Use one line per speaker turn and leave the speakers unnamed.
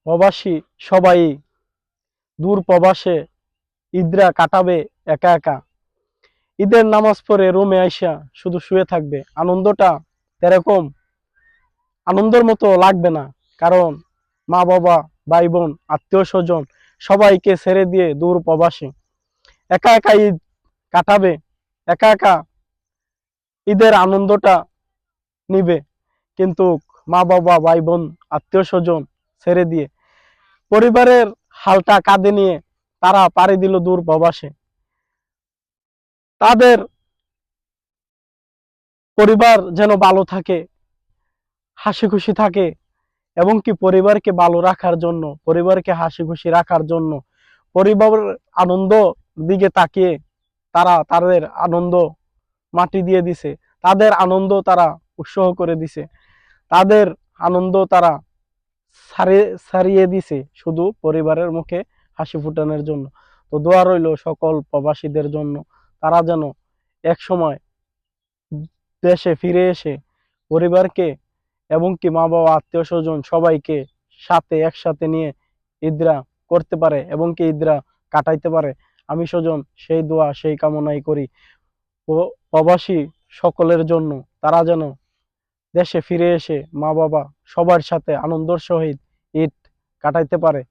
প্রবাসী সবাই দূর প্রবাসে ঈদরা কাটাবে একা একা। ঈদের নামাজ পড়ে রুমে আইসা শুধু শুয়ে থাকবে। আনন্দটা এরকম আনন্দের মতো লাগবে না, কারণ মা বাবা, ভাই বোন, আত্মীয় স্বজন সবাইকে ছেড়ে দিয়ে দূর প্রবাসে একা একা ঈদ কাটাবে। একা একা ঈদের আনন্দটা নিবে, কিন্তু মা বাবা, ভাই বোন, আত্মীয় স্বজন ছেড়ে দিয়ে পরিবারের হালটা কাঁধে নিয়ে তারা পাড়ি দিল দূর প্রবাসে। তাদের পরিবার যেন ভালো থাকে, হাসি খুশি থাকে, এবং কি পরিবারকে ভালো রাখার জন্য, পরিবারকে হাসি খুশি রাখার জন্য, পরিবারের আনন্দ দিকে তাকিয়ে তারা তাদের আনন্দ মাটি দিয়ে দিছে, তাদের আনন্দ তারা উৎসাহ করে দিছে, তাদের আনন্দ তারা ছাড়িয়ে দিছে শুধু পরিবারের মুখে হাসি ফুটানোর জন্য। তো দোয়া রইল সকল প্রবাসীদের জন্য, তারা যেন এক সময় দেশে ফিরে এসে পরিবারকে এবং কি মা বাবা, আত্মীয় স্বজন সবাইকে সাথে একসাথে নিয়ে ঈদরা করতে পারে এবং কি ঈদরা কাটাইতে পারে। আমি স্বজন সেই দোয়া, সেই কামনাই করি প্রবাসী সকলের জন্য, তারা যেন দেশে ফিরে এসে মা বাবা সবার সাথে আনন্দের সহিত ঈদ কাটাইতে পারে।